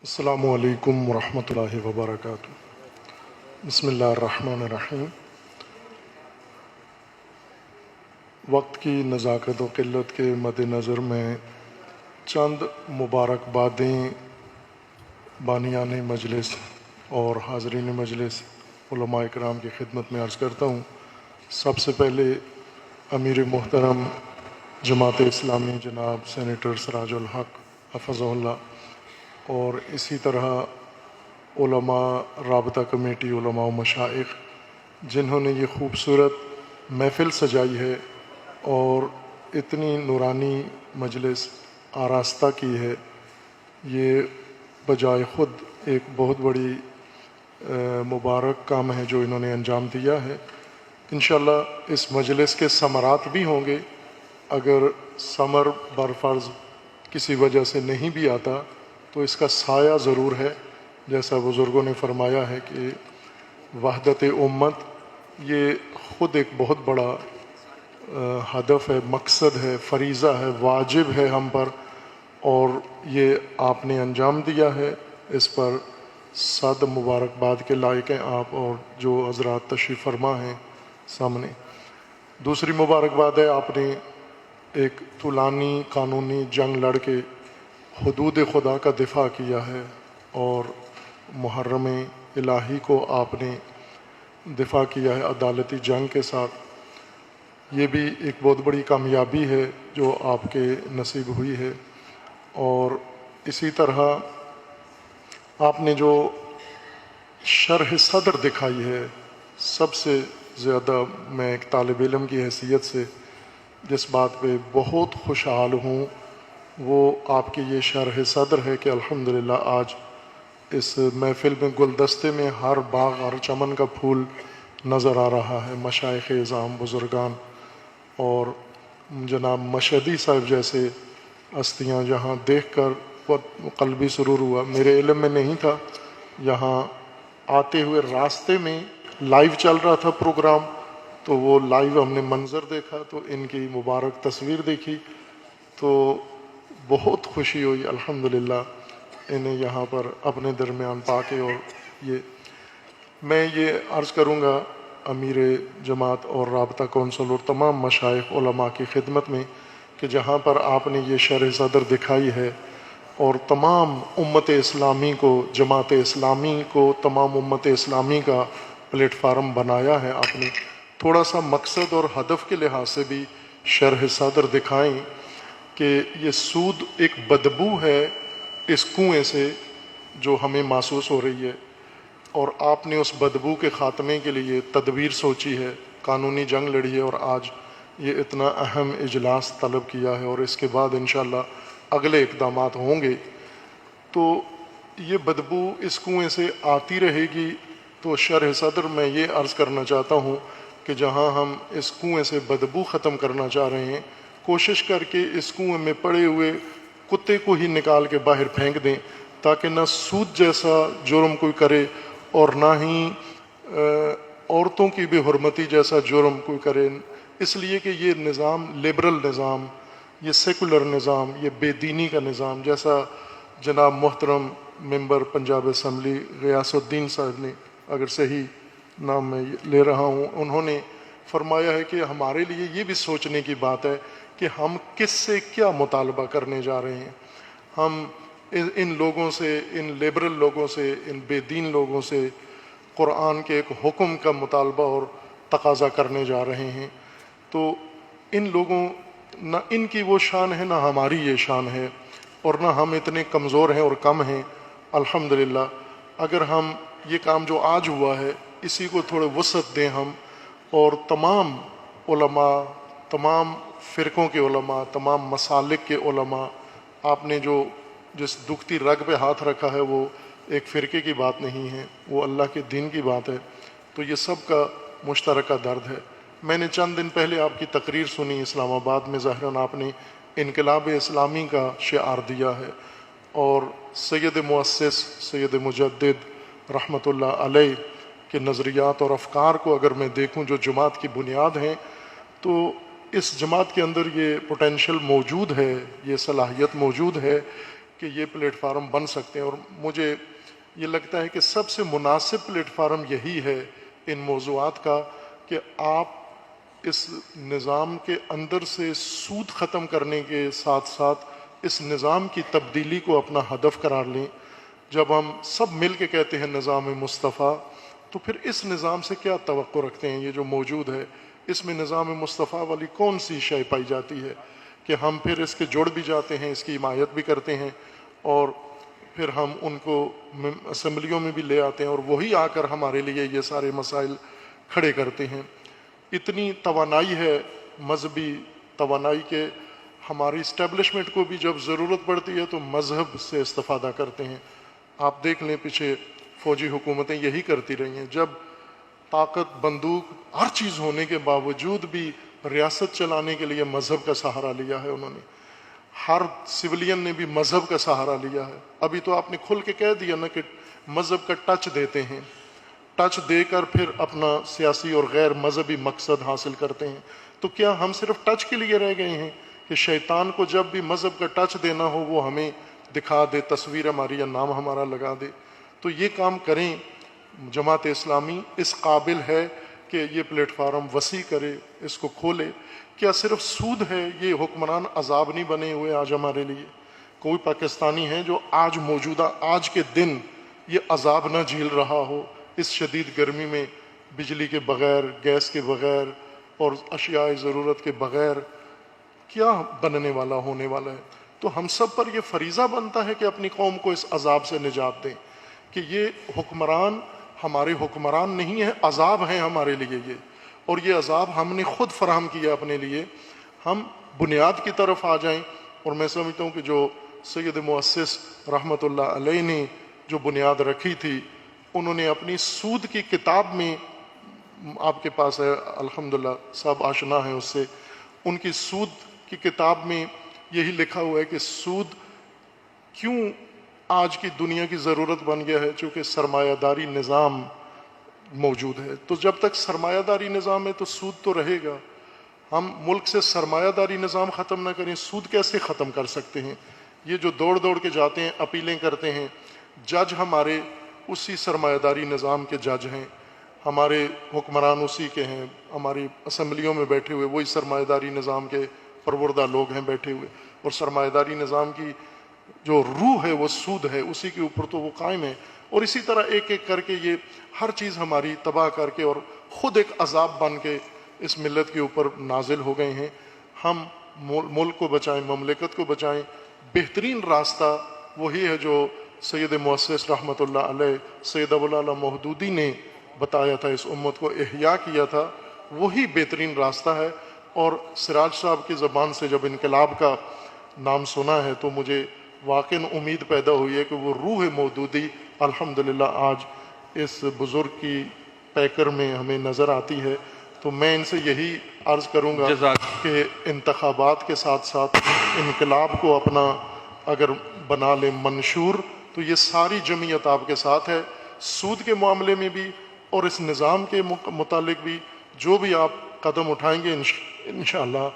السلام علیکم ورحمۃ اللہ وبرکاتہ۔ بسم اللہ الرحمن الرحیم۔ وقت کی نزاکت و قلت کے مد نظر میں چند مبارکبادیں بانیان مجلس اور حاضرین مجلس علماء اکرام کی خدمت میں عرض کرتا ہوں۔ سب سے پہلے امیر محترم جماعت اسلامی جناب سینیٹر سراج الحق حفظہ اللہ، اور اسی طرح علماء رابطہ کمیٹی، علماء و مشائخ جنہوں نے یہ خوبصورت محفل سجائی ہے اور اتنی نورانی مجلس آراستہ کی ہے، یہ بجائے خود ایک بہت بڑی مبارک کام ہے جو انہوں نے انجام دیا ہے۔ انشاءاللہ اس مجلس کے ثمرات بھی ہوں گے۔ اگر ثمر برفرض کسی وجہ سے نہیں بھی آتا تو اس کا سایہ ضرور ہے، جیسا بزرگوں نے فرمایا ہے کہ وحدت امت یہ خود ایک بہت بڑا ہدف ہے، مقصد ہے، فریضہ ہے، واجب ہے ہم پر، اور یہ آپ نے انجام دیا ہے۔ اس پر صد مبارکباد کے لائق ہیں آپ اور جو حضرات تشریف فرما ہیں سامنے۔ دوسری مبارکباد ہے، آپ نے ایک طولانی قانونی جنگ لڑ کے حدود خدا کا دفاع کیا ہے اور محرم الہی کو آپ نے دفاع کیا ہے عدالتی جنگ کے ساتھ۔ یہ بھی ایک بہت بڑی کامیابی ہے جو آپ کے نصیب ہوئی ہے۔ اور اسی طرح آپ نے جو شرح صدر دکھائی ہے، سب سے زیادہ میں ایک طالب علم کی حیثیت سے جس بات پہ بہت خوشحال ہوں وہ آپ کی یہ شرح صدر ہے کہ الحمدللہ آج اس محفل میں گلدستے میں ہر باغ ہر چمن کا پھول نظر آ رہا ہے۔ مشائخ اعظام، بزرگان اور جناب مشہدی صاحب جیسے ہستیاں جہاں دیکھ کر بہت قلبی سرور ہوا۔ میرے علم میں نہیں تھا، یہاں آتے ہوئے راستے میں لائیو چل رہا تھا پروگرام، تو وہ لائیو ہم نے منظر دیکھا تو ان کی مبارک تصویر دیکھی تو بہت خوشی ہوئی۔ الحمدللہ انہیں یہاں پر اپنے درمیان پا کے، اور میں یہ عرض کروں گا امیر جماعت اور رابطہ کونسل اور تمام مشائخ علماء کی خدمت میں کہ جہاں پر آپ نے یہ شرح صدر دکھائی ہے اور تمام امت اسلامی کو، جماعت اسلامی کو تمام امت اسلامی کا پلیٹ فارم بنایا ہے، آپ نے تھوڑا سا مقصد اور ہدف کے لحاظ سے بھی شرح صدر دکھائیں کہ یہ سود ایک بدبو ہے اس کنویں سے جو ہمیں محسوس ہو رہی ہے، اور آپ نے اس بدبو کے خاتمے کے لیے تدبیر سوچی ہے، قانونی جنگ لڑی ہے، اور آج یہ اتنا اہم اجلاس طلب کیا ہے، اور اس کے بعد انشاءاللہ اگلے اقدامات ہوں گے۔ تو یہ بدبو اس کنویں سے آتی رہے گی، تو شرح صدر میں یہ عرض کرنا چاہتا ہوں کہ جہاں ہم اس کنویں سے بدبو ختم کرنا چاہ رہے ہیں، کوشش کر کے اس کنویں میں پڑے ہوئے کتے کو ہی نکال کے باہر پھینک دیں، تاکہ نہ سود جیسا جرم کوئی کرے اور نہ ہی عورتوں کی بے حرمتی جیسا جرم کوئی کرے، اس لیے کہ یہ نظام لبرل نظام، یہ سیکولر نظام، یہ بے دینی کا نظام، جیسا جناب محترم ممبر پنجاب اسمبلی غیاث الدین صاحب نے، اگر صحیح نام میں لے رہا ہوں، انہوں نے فرمایا ہے کہ ہمارے لیے یہ بھی سوچنے کی بات ہے کہ ہم کس سے کیا مطالبہ کرنے جا رہے ہیں۔ ہم ان لوگوں سے، ان لیبرل لوگوں سے، ان بے دین لوگوں سے قرآن کے ایک حکم کا مطالبہ اور تقاضا کرنے جا رہے ہیں، تو ان لوگوں نہ ان کی وہ شان ہے نہ ہماری یہ شان ہے، اور نہ ہم اتنے کمزور ہیں اور کم ہیں۔ الحمدللہ اگر ہم یہ کام جو آج ہوا ہے اسی کو تھوڑے وسعت دیں ہم، اور تمام علماء، تمام فرقوں کے علماء، تمام مسالک کے علماء، آپ نے جو جس دکھتی رگ پہ ہاتھ رکھا ہے وہ ایک فرقے کی بات نہیں ہے، وہ اللہ کے دین کی بات ہے، تو یہ سب کا مشترکہ درد ہے۔ میں نے چند دن پہلے آپ کی تقریر سنی اسلام آباد میں، ظاہراً آپ نے انقلاب اسلامی کا شعار دیا ہے، اور سید مؤسس، سید مجدد رحمۃ اللہ علیہ کے نظریات اور افکار کو اگر میں دیکھوں جو جماعت کی بنیاد ہیں، تو اس جماعت کے اندر یہ پوٹینشل موجود ہے، یہ صلاحیت موجود ہے کہ یہ پلیٹ فارم بن سکتے ہیں، اور مجھے یہ لگتا ہے کہ سب سے مناسب پلیٹ فارم یہی ہے ان موضوعات کا کہ آپ اس نظام کے اندر سے سود ختم کرنے کے ساتھ ساتھ اس نظام کی تبدیلی کو اپنا ہدف قرار لیں۔ جب ہم سب مل کے کہتے ہیں نظام مصطفیٰ، تو پھر اس نظام سے کیا توقع رکھتے ہیں؟ یہ جو موجود ہے اس میں نظام مصطفیٰ والی کون سی شے پائی جاتی ہے کہ ہم پھر اس کے جڑ بھی جاتے ہیں، اس کی حمایت بھی کرتے ہیں، اور پھر ہم ان کو اسمبلیوں میں بھی لے آتے ہیں اور وہی آ کر ہمارے لیے یہ سارے مسائل کھڑے کرتے ہیں۔ اتنی توانائی ہے مذہبی توانائی کے، ہماری اسٹیبلشمنٹ کو بھی جب ضرورت پڑتی ہے تو مذہب سے استفادہ کرتے ہیں۔ آپ دیکھ لیں پیچھے فوجی حکومتیں یہی کرتی رہی ہیں، جب طاقت بندوق ہر چیز ہونے کے باوجود بھی ریاست چلانے کے لیے مذہب کا سہارا لیا ہے انہوں نے۔ ہر سویلین نے بھی مذہب کا سہارا لیا ہے۔ ابھی تو آپ نے کھل کے کہہ دیا نا کہ مذہب کا ٹچ دیتے ہیں، ٹچ دے کر پھر اپنا سیاسی اور غیر مذہبی مقصد حاصل کرتے ہیں۔ تو کیا ہم صرف ٹچ کے لیے رہ گئے ہیں کہ شیطان کو جب بھی مذہب کا ٹچ دینا ہو وہ ہمیں دکھا دے، تصویر ہماری یا نام ہمارا لگا دے؟ تو یہ کام کریں۔ جماعت اسلامی اس قابل ہے کہ یہ پلیٹ فارم وسیع کرے، اس کو کھولے۔ کیا صرف سود ہے؟ یہ حکمران عذاب نہیں بنے ہوئے آج ہمارے لیے؟ کوئی پاکستانی ہے جو آج موجودہ آج کے دن یہ عذاب نہ جھیل رہا ہو اس شدید گرمی میں، بجلی کے بغیر، گیس کے بغیر اور اشیاء ضرورت کے بغیر؟ کیا بننے والا ہونے والا ہے؟ تو ہم سب پر یہ فریضہ بنتا ہے کہ اپنی قوم کو اس عذاب سے نجات دیں کہ یہ حکمران ہمارے حکمران نہیں ہیں، عذاب ہیں ہمارے لیے یہ، اور یہ عذاب ہم نے خود فراہم کیا اپنے لیے۔ ہم بنیاد کی طرف آ جائیں، اور میں سمجھتا ہوں کہ جو سید مؤسس رحمۃ اللہ علیہ نے جو بنیاد رکھی تھی، انہوں نے اپنی سود کی کتاب میں، آپ کے پاس ہے الحمدللہ، سب آشنا ہیں اس سے، ان کی سود کی کتاب میں یہی لکھا ہوا ہے کہ سود کیوں آج کی دنیا کی ضرورت بن گیا ہے؟ چونکہ سرمایہ داری نظام موجود ہے۔ تو جب تک سرمایہ داری نظام ہے تو سود تو رہے گا۔ ہم ملک سے سرمایہ داری نظام ختم نہ کریں، سود کیسے ختم کر سکتے ہیں؟ یہ جو دوڑ دوڑ کے جاتے ہیں، اپیلیں کرتے ہیں، جج ہمارے اسی سرمایہ داری نظام کے جج ہیں، ہمارے حکمران اسی کے ہیں، ہماری اسمبلیوں میں بیٹھے ہوئے وہی سرمایہ داری نظام کے پروردہ لوگ ہیں بیٹھے ہوئے، اور سرمایہ داری نظام کی جو روح ہے وہ سود ہے، اسی کے اوپر تو وہ قائم ہے۔ اور اسی طرح ایک ایک کر کے یہ ہر چیز ہماری تباہ کر کے اور خود ایک عذاب بن کے اس ملت کے اوپر نازل ہو گئے ہیں۔ ہم ملک کو بچائیں، مملکت کو بچائیں۔ بہترین راستہ وہی ہے جو سید مؤسس رحمۃ اللہ علیہ سید ابو العلا مودودی نے بتایا تھا، اس امت کو احیاء کیا تھا، وہی بہترین راستہ ہے۔ اور سراج صاحب کی زبان سے جب انقلاب کا نام سنا ہے تو مجھے واقعاً امید پیدا ہوئی ہے کہ وہ روح مودودی الحمدللہ آج اس بزرگ کی پیکر میں ہمیں نظر آتی ہے۔ تو میں ان سے یہی عرض کروں گا کہ انتخابات کے ساتھ ساتھ انقلاب کو اپنا اگر بنا لیں منشور، تو یہ ساری جمعیت آپ کے ساتھ ہے، سود کے معاملے میں بھی اور اس نظام کے متعلق بھی۔ جو بھی آپ قدم اٹھائیں گے انشاءاللہ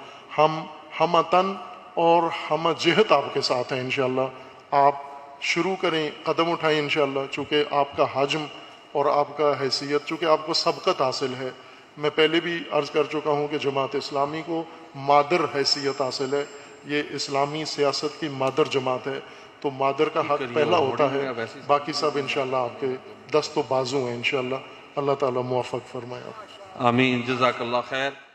ہم تن اور ہم جہت آپ کے ساتھ ہیں انشاءاللہ۔ آپ شروع کریں، قدم اٹھائیں انشاءاللہ، چونکہ آپ کا حجم اور آپ کا حیثیت، چونکہ آپ کو سبقت حاصل ہے۔ میں پہلے بھی عرض کر چکا ہوں کہ جماعت اسلامی کو مادر حیثیت حاصل ہے، یہ اسلامی سیاست کی مادر جماعت ہے، تو مادر کا حق پہلا ہوتا ہے، باقی سب انشاءاللہ آپ کے دست و بازو ہیں انشاءاللہ۔ اللہ تعالیٰ موفق فرمائے آپ۔ آمین، جزاک اللہ خیر۔